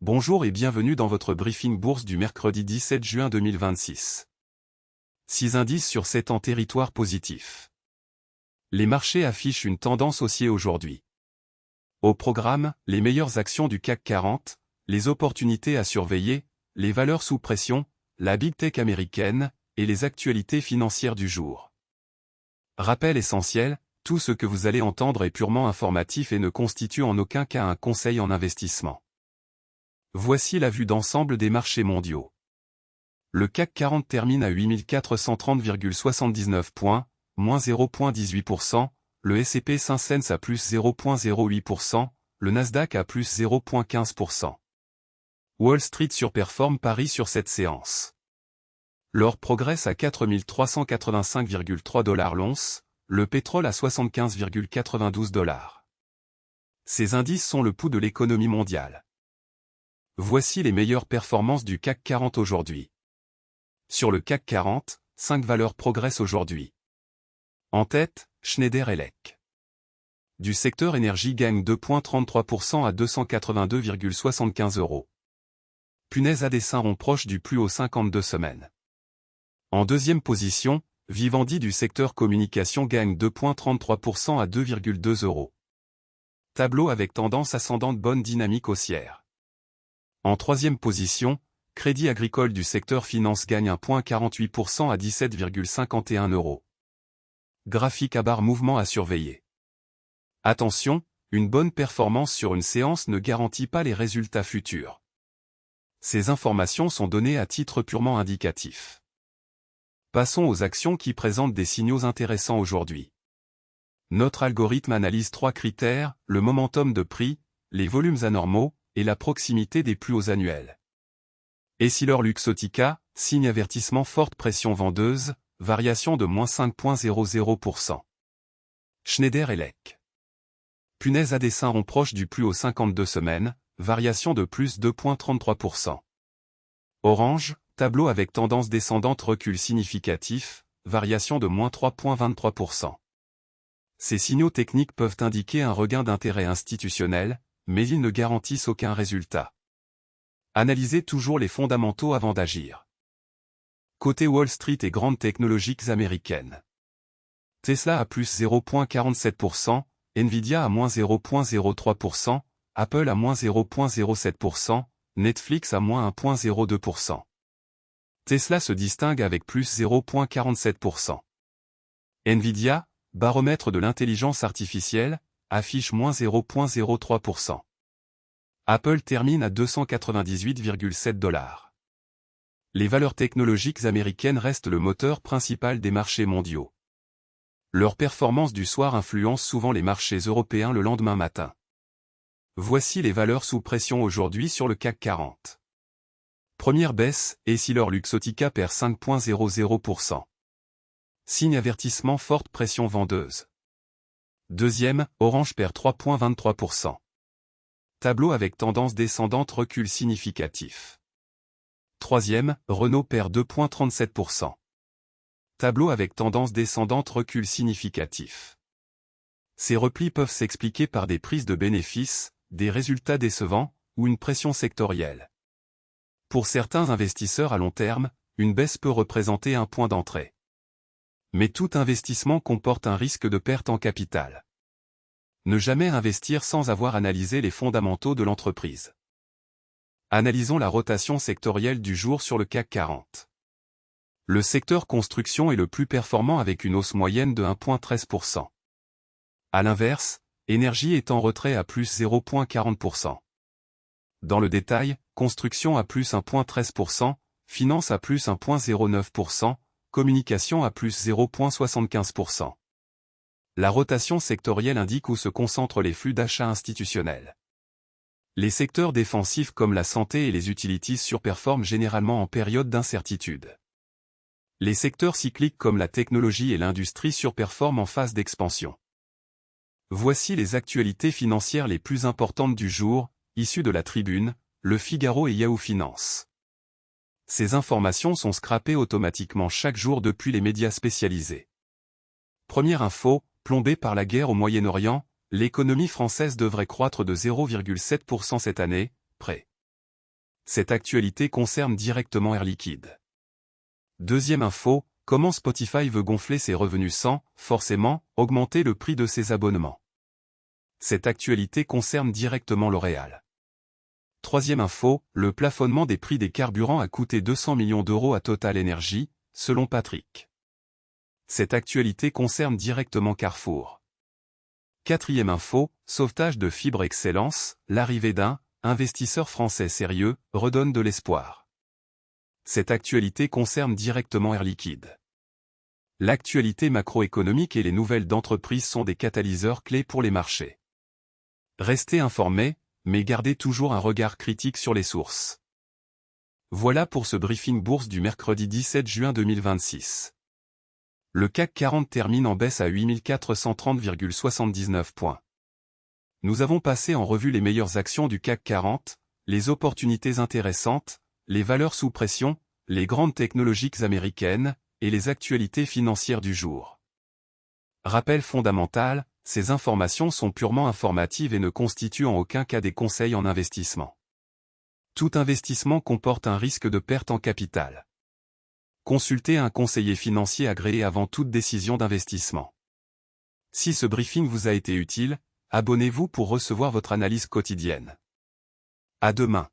Bonjour et bienvenue dans votre briefing bourse du mercredi 17 juin 2026. 6 indices sur 7 en territoire positif. Les marchés affichent une tendance haussière aujourd'hui. Au programme, les meilleures actions du CAC 40, les opportunités à surveiller, les valeurs sous pression, la Big Tech américaine, et les actualités financières du jour. Rappel essentiel, tout ce que vous allez entendre est purement informatif et ne constitue en aucun cas un conseil en investissement. Voici la vue d'ensemble des marchés mondiaux. Le CAC 40 termine à 8430,79 points, moins 0,18%, le S&P 500 à plus 0,08%, le Nasdaq à plus 0,15%. Wall Street surperforme Paris sur cette séance. L'or progresse à 4385,3 $ l'once, le pétrole à 75,92 $. Ces indices sont le pouls de l'économie mondiale. Voici les meilleures performances du CAC 40 aujourd'hui. Sur le CAC 40, 5 valeurs progressent aujourd'hui. En tête, Schneider Electric. Du secteur énergie gagne 2,33% à 282,75 €. Punaise à dessin rond proche du plus haut 52 semaines. En deuxième position, Vivendi du secteur communication gagne 2,33% à 2,2 €. Tableau avec tendance ascendante bonne dynamique haussière. En troisième position, Crédit Agricole du secteur finance gagne 1,48% à 17,51 €. Graphique à barre mouvement à surveiller. Attention, une bonne performance sur une séance ne garantit pas les résultats futurs. Ces informations sont données à titre purement indicatif. Passons aux actions qui présentent des signaux intéressants aujourd'hui. Notre algorithme analyse 3 critères, le momentum de prix, les volumes anormaux, et la proximité des plus hauts annuels. EssilorLuxottica, signe avertissement forte pression vendeuse, variation de moins 5,00%. Schneider Electric. Punaise à dessin rond proche du plus haut 52 semaines, variation de plus 2,33%. Orange, tableau avec tendance descendante recul significatif, variation de moins 3,23%. Ces signaux techniques peuvent indiquer un regain d'intérêt institutionnel, mais ils ne garantissent aucun résultat. Analysez toujours les fondamentaux avant d'agir. Côté Wall Street et grandes technologiques américaines. Tesla à plus 0,47%, Nvidia à moins 0,03%, Apple à moins 0,07%, Netflix à moins 1,02%. Tesla se distingue avec plus 0,47%. Nvidia, baromètre de l'intelligence artificielle, affiche moins 0,03%. Apple termine à 298,7 $. Les valeurs technologiques américaines restent le moteur principal des marchés mondiaux. Leur performance du soir influence souvent les marchés européens le lendemain matin. Voici les valeurs sous pression aujourd'hui sur le CAC 40. Première baisse, EssilorLuxottica perd 5,00%. Signe avertissement forte pression vendeuse. Deuxième, Orange perd 3,23%. Tableau avec tendance descendante recul significatif. Troisième, Renault perd 2,37%. Tableau avec tendance descendante recul significatif. Ces replis peuvent s'expliquer par des prises de bénéfices, des résultats décevants, ou une pression sectorielle. Pour certains investisseurs à long terme, une baisse peut représenter un point d'entrée. Mais tout investissement comporte un risque de perte en capital. Ne jamais investir sans avoir analysé les fondamentaux de l'entreprise. Analysons la rotation sectorielle du jour sur le CAC 40. Le secteur construction est le plus performant avec une hausse moyenne de 1,13%. À l'inverse, énergie est en retrait à plus 0,40%. Dans le détail, construction à plus 1,13%, finance à plus 1,09%, communication à plus 0,75%. La rotation sectorielle indique où se concentrent les flux d'achats institutionnels. Les secteurs défensifs comme la santé et les utilities surperforment généralement en période d'incertitude. Les secteurs cycliques comme la technologie et l'industrie surperforment en phase d'expansion. Voici les actualités financières les plus importantes du jour, issues de la Tribune, Le Figaro et Yahoo Finance. Ces informations sont scrappées automatiquement chaque jour depuis les médias spécialisés. Première info, plombée par la guerre au Moyen-Orient, l'économie française devrait croître de 0,7% cette année, près. Cette actualité concerne directement Air Liquide. Deuxième info, comment Spotify veut gonfler ses revenus sans, forcément, augmenter le prix de ses abonnements. Cette actualité concerne directement L'Oréal. Troisième info, le plafonnement des prix des carburants a coûté 200 millions d'euros à Total Energy, selon Patrick. Cette actualité concerne directement Carrefour. Quatrième info, sauvetage de Fibre Excellence, l'arrivée d'un investisseur français sérieux redonne de l'espoir. Cette actualité concerne directement Air Liquide. L'actualité macroéconomique et les nouvelles d'entreprise sont des catalyseurs clés pour les marchés. Restez informés, mais gardez toujours un regard critique sur les sources. Voilà pour ce briefing bourse du mercredi 17 juin 2026. Le CAC 40 termine en baisse à 8430,79 points. Nous avons passé en revue les meilleures actions du CAC 40, les opportunités intéressantes, les valeurs sous pression, les grandes technologiques américaines, et les actualités financières du jour. Rappel fondamental, ces informations sont purement informatives et ne constituent en aucun cas des conseils en investissement. Tout investissement comporte un risque de perte en capital. Consultez un conseiller financier agréé avant toute décision d'investissement. Si ce briefing vous a été utile, abonnez-vous pour recevoir votre analyse quotidienne. À demain.